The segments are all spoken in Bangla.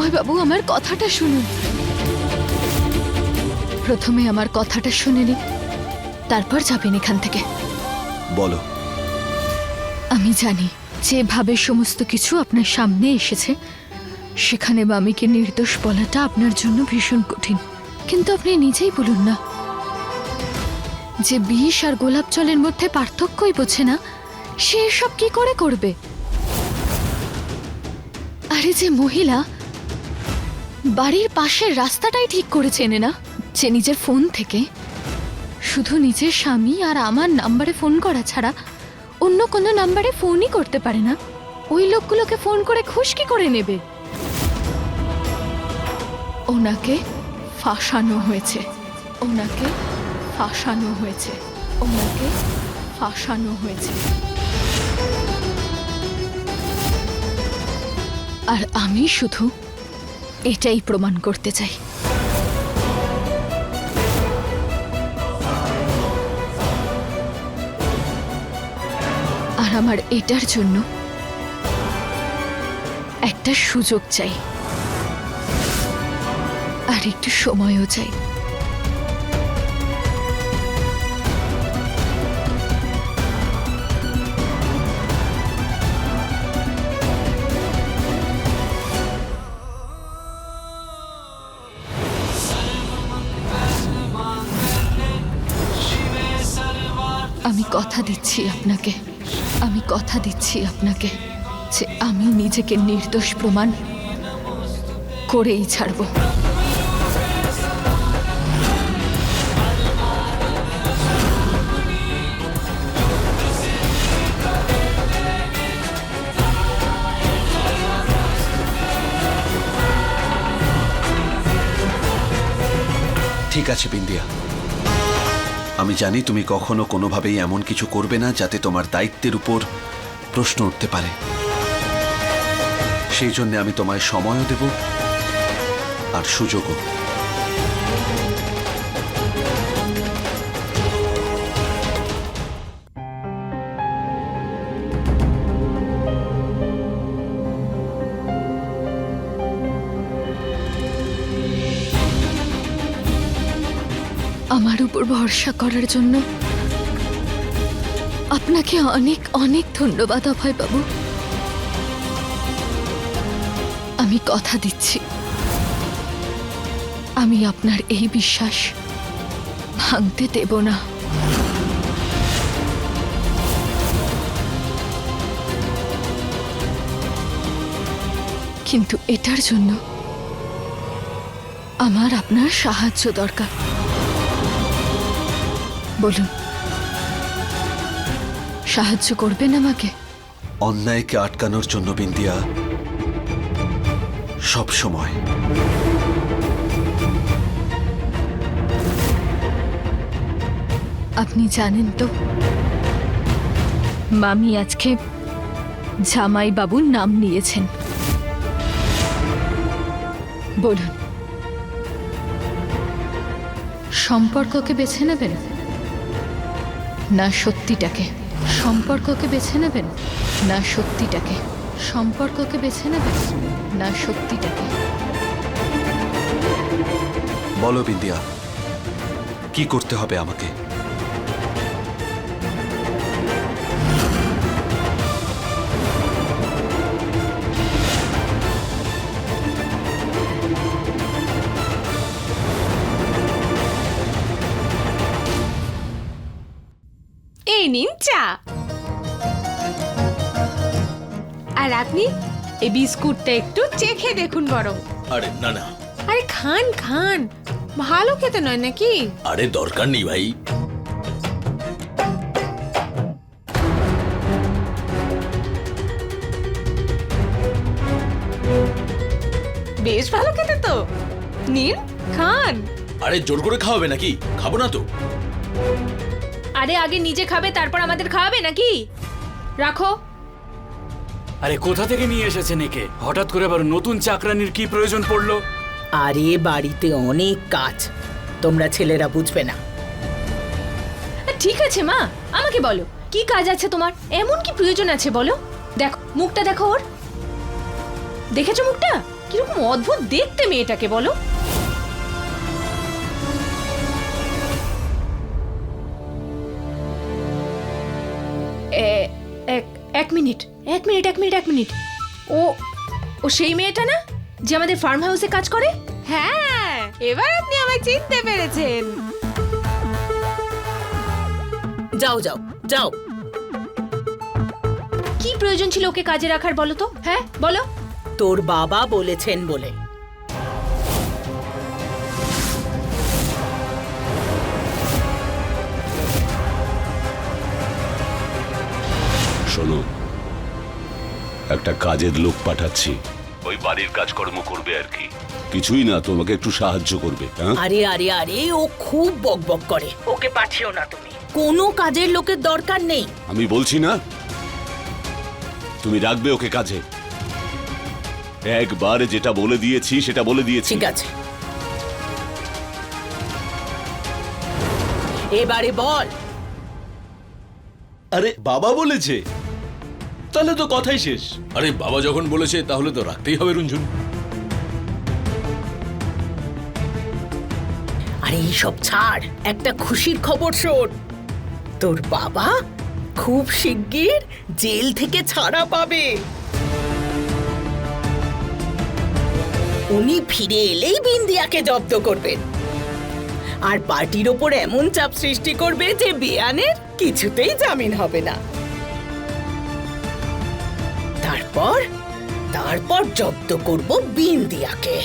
অভয় বাবু, আমার কথাটা শুনুন। প্রথমে আমার কথাটা শুনে নিন, তারপর যাবেন এখান থেকে। বলো। আমি জানি যেভাবে সমস্ত কিছু আপনার সামনে এসেছে সেখানে মামিকে নির্দোষ বলাটা আপনার জন্য ভীষণ কঠিন। কিন্তু আপনি নিজেই বলুন না, যে বিষ আর গোলাপ জলের মধ্যে পার্থক্যই বোঝে না, সে এসব কি করে করবে? আরে যে মহিলা বাড়ির পাশের রাস্তাটাই ঠিক করে চেনে না, যে নিজের ফোন থেকে শুধু নিজের স্বামী আর আমার নাম্বারে ফোন করা ছাড়া অন্য কোনো নাম্বারে ফোনই করতে পারে না, ওই লোকগুলোকে ফোন করে খুশ কি করে নেবে? ওনাকে ফাঁসানো হয়েছে, ওনাকে ফাঁসানো হয়েছে, ওনাকে ফাঁসানো হয়েছে। আর আমি শুধু এটাই প্রমাণ করতে চাই। আর আমার এটার জন্য একটা সুযোগ চাই, আর একটু সময়ও চাই। আমি কথা দিচ্ছি আপনাকে, আমি কথা দিচ্ছি আপনাকে যে আমি নিজেকে নির্দোষ প্রমাণ করেই ছাড়ব। ঠিক আছে বিন্দিয়া, আমি জানি তুমি কখনো কোনোভাবেই এমন কিছু করবে না যাতে তোমার দায়িত্বের উপর প্রশ্ন উঠতে পারে। সেই জন্য আমি তোমায় সময়ও দেব আর সুযোগও। আমার উপর ভরসা করার জন্য আপনাকে অনেক অনেক ধন্যবাদ অভয় বাবু। আমি কথা দিচ্ছি, আমি আপনার এই বিশ্বাস ভাঙতে দেব না। কিন্তু এটার জন্য আমার আপনার সাহায্য দরকার। বলুন, সাহায্য করবেন আমাকে? অন্যায়কে আটকানোর জন্য বিন্দিয়া সব সময়। আপনি জানেন তো মামি আজকে জামাই বাবুর নাম নিয়েছেন। বলুন, সম্পর্ককে বেছে নেবেন না সত্যিটাকে? সম্পর্ককে বেছে নেবেন না সত্যিটাকে? সম্পর্ককে বেছে নেবেন না সত্যিটাকে? বলো বিন্দিয়া, কি করতে হবে আমাকে? এই নিন চা। আর আপনি এই বিস্কুটটা একটু চেখে দেখুন বরং। আরে না না, আরে খান খান, ভালো খেতে নয় নাকি? আরে দরকার নেই ভাই। বেশ ভালো খেতে তো, নিন খান। আরে জোর করে খাওয়াবে নাকি? খাবো না তো। আরে আগে নিজে খাবে তারপর আমাদের খাওয়াবে নাকি? রাখো। আরে কোথা থেকে নিয়ে এসেছেন একে? হঠাৎ করে আবার নতুন চাকরানির কি প্রয়োজন পড়লো? আরে বাড়িতে অনেক কাজ, তোমরা ছেলেরা বুঝবে না। ঠিক আছে মা, আমাকে বলো কি কাজ আছে তোমার, এমন কি প্রয়োজন আছে বলো। দেখো মুখটা, দেখো ওর, দেখেছো মুখটা? কিরকম অদ্ভুত দেখতে মেয়েটাকে বলো। এক মিনিট এক মিনিট এক মিনিট এক মিনিট, ও ও সেই মেয়েটা না যে আমাদের ফার্ম হাউসে কাজ করে? হ্যাঁ, এবার আপনি আমায় চিনতে পেরেছেন। যাও যাও যাও। কি প্রয়োজন ছিল ওকে কাজে রাখার বলো তো? হ্যাঁ বলো। তোর বাবা বলেছেন বলে। শোনো, একটা কাজের লোক পাঠাচ্ছি, ওই বাড়ির কাজকর্ম করবে আর কি, কিছুই না, তোমাকে একটু সাহায্য করবে। হ্যাঁ, আরে আরে আরে, ও খুব বকবক করে, ওকে পাঠিও না তুমি। কোনো কাজের লোকের দরকার নেই। আমি বলছি না, তুমি রাখবে ওকে কাজে। একবার যেটা বলে দিয়েছি সেটা বলে দিয়েছি। ঠিক আছে, এবারে বল। আরে বাবা বলেছে, তাহলে তো কথাই শেষ। আরে বাবা যখন বলেছে তাহলে তো রাখতেই হবে রঞ্জন। আরে এইসব ছাড়, একটা খুশির খবর শোন। তোর বাবা খুব শিগগির জেল থেকে ছাড়া পাবে। উনি ফিরে এলেই বিন্দিয়াকে জব্দ করবেন, আর পার্টির ওপর এমন চাপ সৃষ্টি করবে যে বেয়ানের কিছুতেই জামিন হবে না। তারপর তারপর জব্দ করব বিন্দিয়াকে।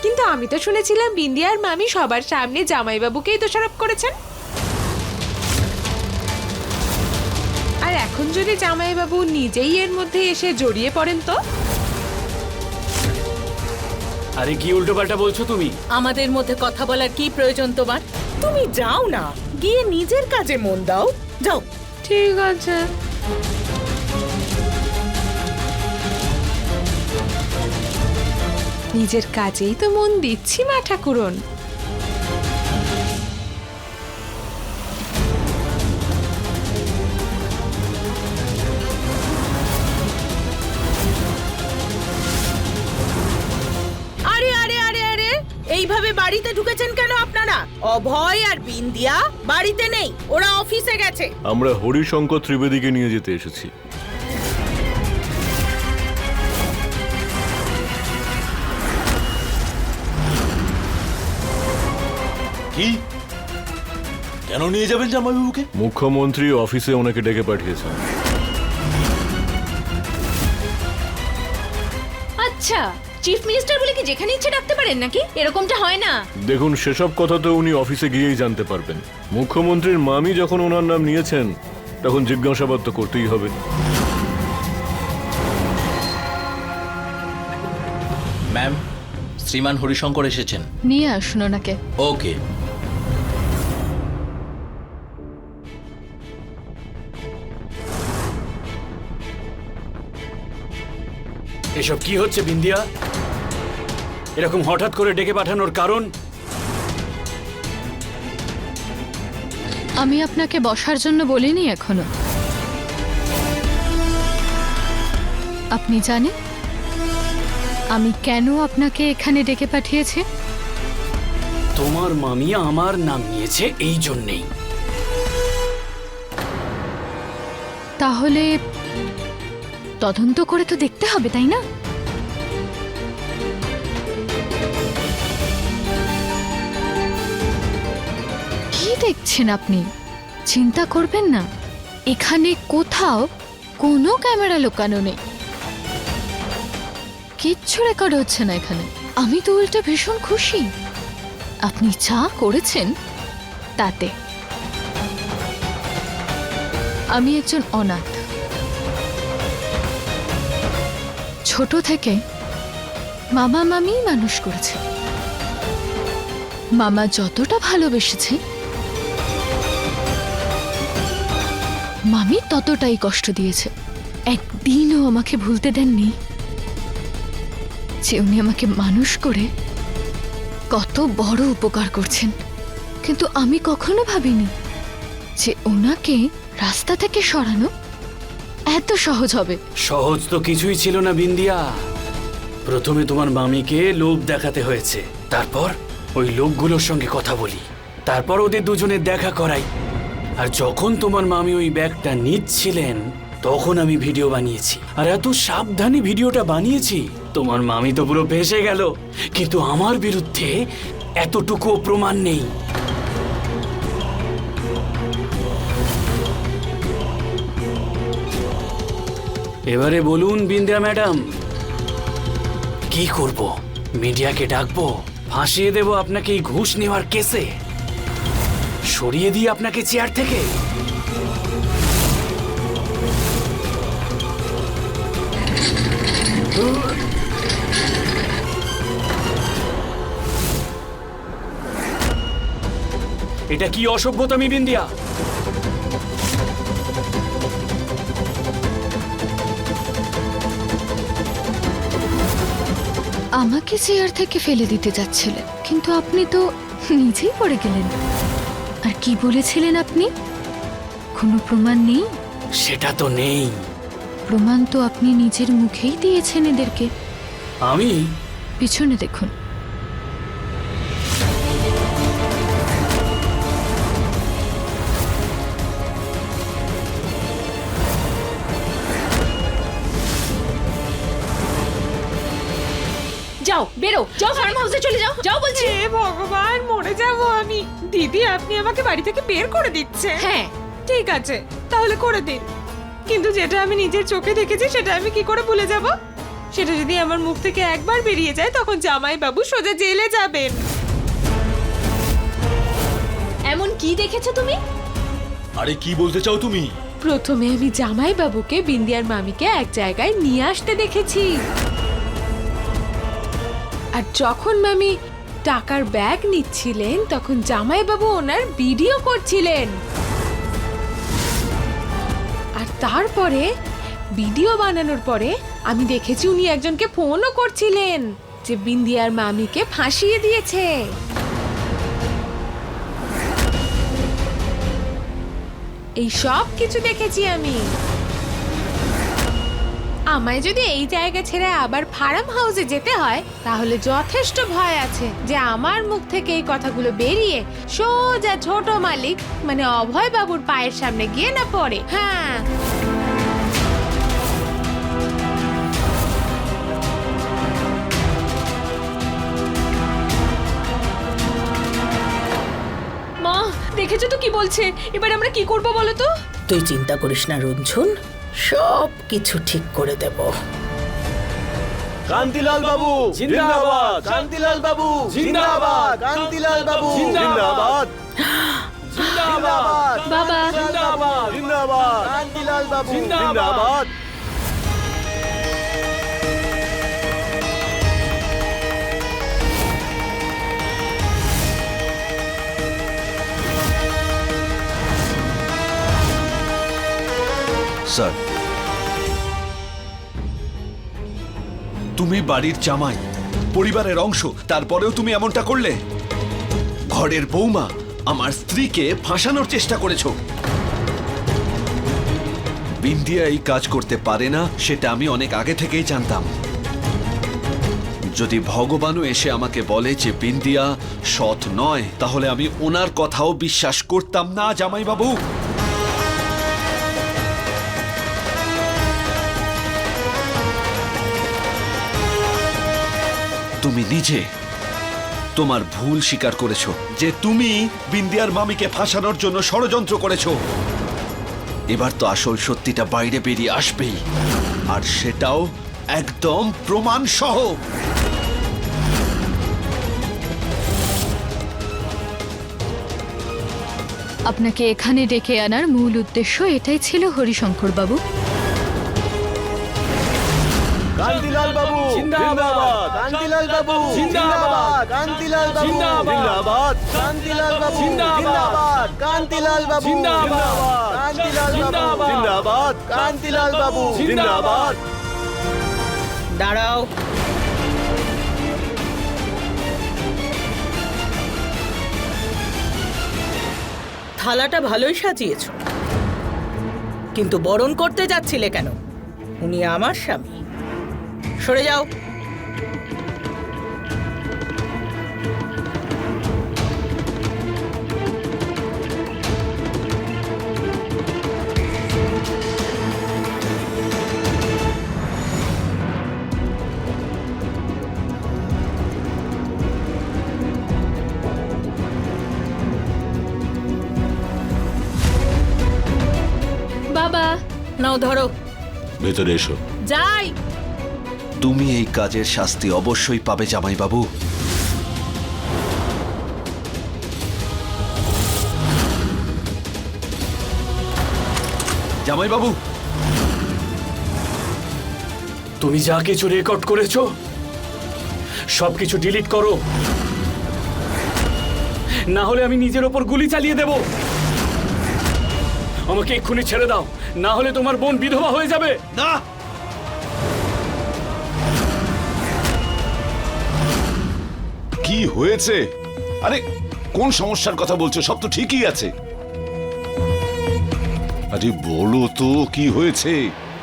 কিন্তু আমি তো শুনেছিলাম বিন্দিয়ার মামি সবার সামনে জামাইবাবুকেই দোষারোপ করেছেন। আর এখন যদি জামাইবাবু নিজেই এর মধ্যে এসে জড়িয়ে পড়েন তো? আরে কি উল্টোপাল্টা বলছো তুমি? আমাদের মধ্যে কথা বলার কি প্রয়োজন তোমার? তুমি যাও না, গিয়ে নিজের কাজে মন দাও। যাও। ঠিক আছে। নিজের কাজেই তো মন দিচ্ছি মা ঠাকুরন। আরে আরে আরে আরে, এইভাবে বাড়িতে ঢুকেছেন কেন আপনারা? অভয় আর বিন্দিয়া বাড়িতে নেই, ওরা অফিসে গেছে। আমরা হরিশঙ্কর ত্রিবেদীকে নিয়ে যেতে এসেছি। কি, কেন নিয়ে যাবেন জামাইবাবুকে? মুখ্যমন্ত্রী অফিসে ওনাকে ডেকে পাঠিয়েছেন। আচ্ছা, চিফ মিনিস্টার বলে কি যেখানে ইচ্ছে ডাকতে পারেন নাকি? এরকমটা হয় না। দেখুন, সেসব কথা তো উনি অফিসে গিয়েই জানতে পারবেন। মুখ্যমন্ত্রীর মামি যখন ওনার নাম নিয়েছেন, তখন জিজ্ঞাসাবাদ তো করতেই হবে। ম্যাম, শ্রীমান হরিশঙ্কর এসেছেন। নিয়ে আসুন ওনাকে। ওকে। এসব কি হচ্ছে বিন্দিয়া? এরকম হঠাৎ করে ডেকে পাঠানোর কারণ? আমি আপনাকে বসার জন্য বলিনি এখনো। আপনি জানেন আমি কেন আপনাকে এখানে ডেকে পাঠিয়েছি? তোমার মামি আমার নাম নিয়েছে এই জন্যেই। তাহলে তদন্ত করে তো দেখতে হবে, তাই না? কি দেখছেন আপনি? চিন্তা করবেন না, এখানে কোথাও কোনো ক্যামেরা লোকানো নেই, কিচ্ছু রেকর্ড হচ্ছে না এখানে। আমি তো উল্টে ভীষণ খুশি আপনি যা করেছেন তাতে। আমি একজন অনাথ, ছোট থেকে মামা মামি মানুষ করেছে। মামা যতটা ভালোবেসেছে, মামি ততটাই কষ্ট দিয়েছে। একদিনও আমাকে ভুলতে দেননি যে উনি আমাকে মানুষ করে কত বড় উপকার করছেন। কিন্তু আমি কখনো ভাবিনি যে ওনাকে রাস্তা থেকে সরানো এত সহজ হবে? সহজ তো কিছুই ছিল না বিন্দিয়া। প্রথমে তোমার মামিকে লোভ দেখাতে হয়েছে, তারপর ওই লোকগুলোর সঙ্গে কথা বলি, তারপর ওদের দুজনের দেখা করাই। আর যখন তোমার মামি ওই ব্যাগটা নিচ্ছিলেন তখন আমি ভিডিও বানিয়েছি, আর এত সাবধানে ভিডিওটা বানিয়েছি তোমার মামি তো পুরো ভেসে গেল। কিন্তু আমার বিরুদ্ধে এতটুকুও প্রমাণ নেই। এবারে বলুন বিন্দিয়া ম্যাডাম, কি করব? মিডিয়াকে ডাকবো, ফাঁসিয়ে দেব আপনাকে এই ঘুষ নেওয়ার কেসে, সরিয়ে দিয়ে আপনাকে চেয়ার থেকে? এটা কি অসভ্যতামি বিন্দিয়া? আমাকে চেয়ার থেকে ফেলে দিতে যাচ্ছিলেন, কিন্তু আপনি তো নিজেই পড়ে গেলেন। আর কি বলেছিলেন আপনি? কোনো প্রমাণ নেই? সেটা তো নেই। প্রমাণ তো আপনি নিজের মুখেই দিয়েছেন এদেরকে। আমি? পিছনে দেখুন। যাও, বেরো, যাও, ফার্ম হাউসে চলে যাও, যাও বলছি। হে ভগবান, মরে যাবো আমি। দিদি, আপনি আমাকে বাড়ি থেকে বের করে দিচ্ছে? হ্যাঁ। ঠিক আছে, তাহলে করে দিন। কিন্তু যেটা আমি নিজের চোখে দেখেছি সেটা আমি কি করে ভুলে যাব? সেটা যদি আমার মুখ থেকে একবার বেরিয়ে যায় তখন জামাই বাবু সোজা জেলে যাবেন। এমন কি দেখেছো তুমি? আরে কি বলতে চাও তুমি? প্রথমে আমি জামাই বাবুকে বিন্দিয়ার মামিকে এক জায়গায় নিয়ে আসতে দেখেছি, আর যখন মামি টাকার ব্যাগ নিচ্ছিলেন তখন জামাই বাবু ওনার ভিডিও করছিলেন। আর তারপরে ভিডিও বানানোর পরে আমি দেখেছি উনি একজনকে ফোনও করছিলেন যে বিন্দিয়ার মামিকে ফাঁসিয়ে দিয়েছে। এই সব কিছু দেখেছি আমি। আমায় যদি এই জায়গা ছেড়ে আবার ফার্ম হাউসে যেতে হয় তাহলে যথেষ্ট ভয় আছে যে আমার মুখ থেকে এই কথাগুলো বেরিয়ে সোজা ছোট মালিক মানে অভয় বাবুর পায়ের সামনে গিয়ে না পড়ে। হ্যাঁ, মা, দেখেছো তো কি বলছে? এবার আমরা কি করব বলো তো? তুই চিন্তা করিস না রঞ্জন, সব কিছু ঠিক করে দেব। কান্তিলাল বাবু জিন্দাবাদ! কান্তিলাল বাবু জিন্দাবাদ! কান্তিলাল বাবু জিন্দাবাদ! জিন্দাবাদ! বাবা, জিন্দাবাদ! জিন্দাবাদ! কান্তিলাল বাবু জিন্দাবাদ! স্যার, তুমি বাড়ির জামাই, পরিবারের অংশ, তারপরেও তুমি এমনটা করলে? ঘরের বৌমা, আমার স্ত্রীকে ফাঁসানোর চেষ্টা করেছো। বিন্দিয়া এই কাজ করতে পারে না সেটা আমি অনেক আগে থেকেই জানতাম। যদি ভগবানও এসে আমাকে বলে যে বিন্দিয়া সৎ নয়, তাহলে আমি ওনার কথাও বিশ্বাস করতাম না জামাইবাবু। তুমি নিজে তোমার ভুল স্বীকার করেছো যে তুমি বিন্দিয়ার মামিকে ফাঁসানোর জন্য ষড়যন্ত্র করেছো। এবার তো আসল সত্যিটা বাইরে বেরিয়ে আসবেই, আর সেটাও একদম প্রমাণ সহ। আপনাকে এখানে ডেকে আনার মূল উদ্দেশ্য এটাই ছিল হরিশঙ্কর বাবু। কান্তিলাল বাবু জিন্দাবাদ! কান্তিলাল বাবু জিন্দাবাদ! কান্তিলাল বাবু জিন্দাবাদ! কান্তিলাল বাবু জিন্দাবাদ! কান্তিলাল বাবু জিন্দাবাদ! কান্তিলাল বাবু জিন্দাবাদ! কান্তিলাল বাবু জিন্দাবাদ! দাঁড়াও। থালাটা ভালোই সাজিয়েছো, কিন্তু বরণ করতে যাচ্ছিলে কেন? উনি আমার স্বামী। সরে যাও। বাবা, নাও ধরো। ভেতরে এসো। যাই। তুমি এই কাজের শাস্তি অবশ্যই পাবে জামাইবাবু। জামাইবাবু, তুমি যা কিছু রেকর্ড করেছো সবকিছু ডিলিট করো, না হলে আমি নিজের ওপর গুলি চালিয়ে দেব। আমাকে এক্ষুনি ছেড়ে দাও, না হলে তোমার বোন বিধবা হয়ে যাবে। না, কি হয়েছে? আরে কোন সমস্যার কথা বলছো? সব তো ঠিকই আছে। আরে বলো তো কি হয়েছে?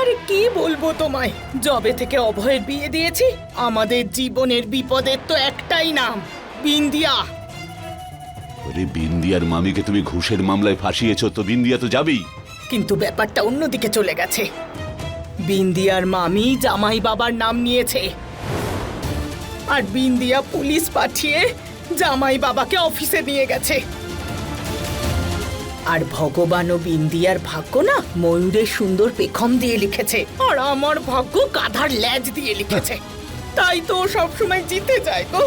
আরে কি বলবো তোমায়, যবে থেকে অভয়ের বিয়ে দিয়েছি আমাদের জীবনের বিপদের তো একটাই নাম, বিন্দিয়া। আরে বিন্দিয়ার মামিকে তুমি ঘুষের মামলায় ফাঁসিয়েছো, তো বিন্দিয়া তো যাবেই। কিন্তু ব্যাপারটা অন্যদিকে চলে গেছে। বিন্দিয়ার মামি জামাই বাবার নাম নিয়েছে, আর বিন্দিয়া পুলিশ পাঠিয়ে জামাই বাবাকে অফিসে নিয়ে গেছে। আর ভগবান ও বিন্দিয়ার ভাগ্য না ময়ূরের সুন্দর পেখম দিয়ে লিখেছে, আর আমার ভাগ্য গাধার ল্যাজ দিয়ে লিখেছে। তাই তো সবসময় জিতে যায় গো।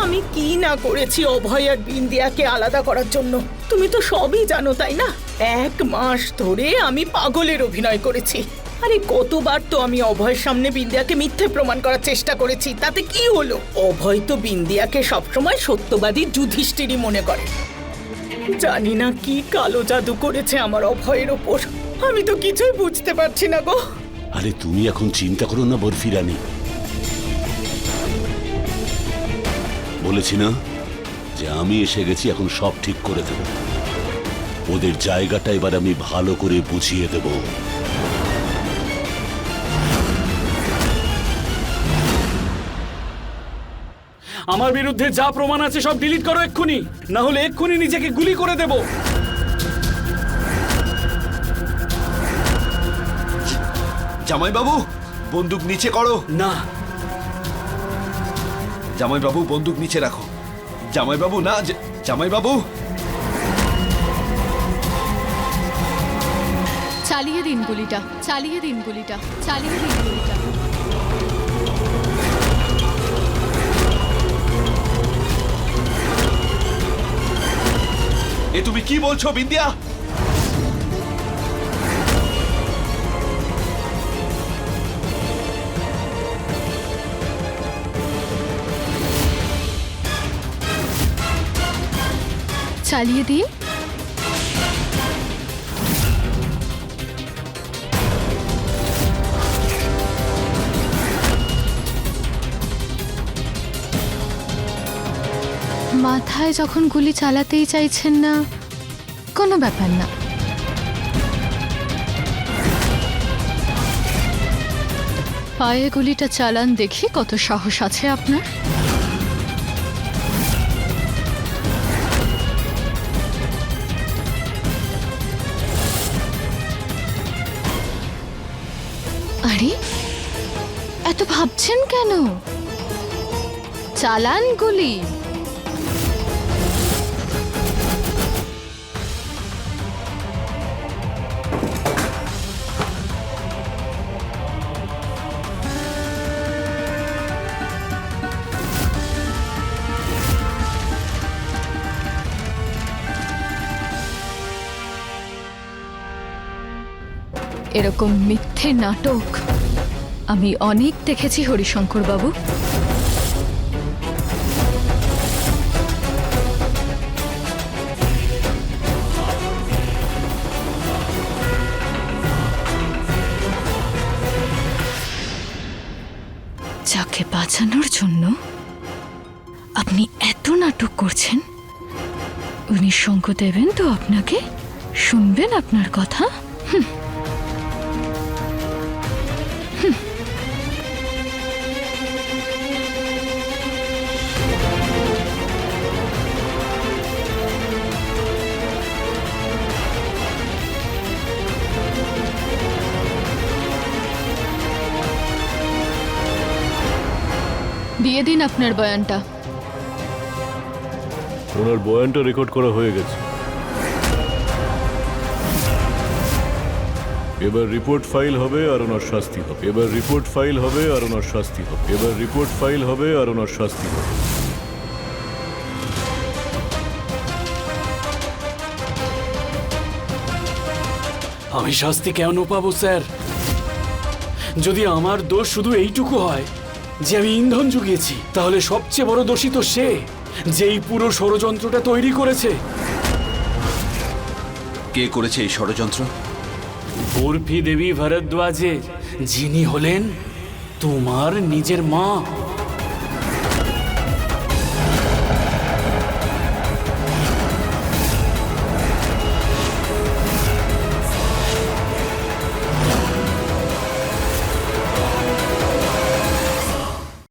আমি কি না করেছি অভয় আর বিন্দিয়াকে আলাদা করার জন্য, তুমি তো সবই জানো তাই না? 1 মাস ধরে আমি পাগলের অভিনয় করেছি। আরে কতবার তো আমি অভয়ের সামনে বিন্দিয়াকে মিথ্যে প্রমাণ করার চেষ্টা করেছি, তাতে কি হলো? অভয় তো বিন্দিয়াকে সবসময় সত্যবাদী যুধিষ্ঠিরই মনে করে। জানি না কি কালো জাদু করেছে আমার অভয়ের ওপর, আমি তো কিছুই বুঝতে পারছি না গো। আরে তুমি এখন চিন্তা করো না বরফি রানী, বলেছি না যে আমি এসে গেছি, এখন সব ঠিক করে দেব। ওদের জায়গাটা এবার আমি ভালো করে বুঝিয়ে দেব। আমার বিরুদ্ধে যা প্রমাণ আছে সব ডিলিট করো এক্ষুনি, না হলে এক্ষুনি নিজেকে গুলি করে দেব। জামাইবাবু বন্দুক নিচে করো। না, জামাইবাবু বন্দুক নিচে রাখো। জামাইবাবু না, জামাইবাবু। চালিয়ে দিন গুলিটা, চালিয়ে দিন গুলিটা, চালিয়ে দিন গুলিটা। এ তুমি কি বলছো বিন্দিয়া? চালিয়ে দিন। মাথায় যখন গুলি চালাতেই চাইছেন না, কোনো ব্যাপার না। পায়ে গুলিটা চালান দেখি কত সাহস আছে আপনার। আরে এত ভাবছেন কেন? চালান গুলি। এরকম মিথ্যে নাটক আমি অনেক দেখেছি হরিশঙ্কর বাবু। যাকে বাঁচানোর জন্য আপনি এত নাটক করছেন, উনি সঙ্গ দেবেন তো আপনাকে? শুনবেন আপনার কথা? দিয়ে দিন আপনার বয়ানটা। ওনার বয়ানটা রেকর্ড করা হয়ে গেছে। এবার রিপোর্ট ফাইল হবে আর ওনার শাস্তি হবে। এবার রিপোর্ট ফাইল হবে আর ওনার শাস্তি হবে। এবার রিপোর্ট ফাইল হবে আর ওনার শাস্তি হবে। আমি শাস্তি কেন পাবো স্যার? যদি আমার দোষ শুধু এইটুকু হয় যে আমি ইন্ধন জুগিয়েছি, তাহলে সবচেয়ে বড় দোষী তো সে, যেই পুরো ষড়যন্ত্রটা তৈরি করেছে। কে করেছে এই ষড়যন্ত্র? বরফি দেবী ভরদ্বাজে, যিনি হলেন তোমার নিজের মা।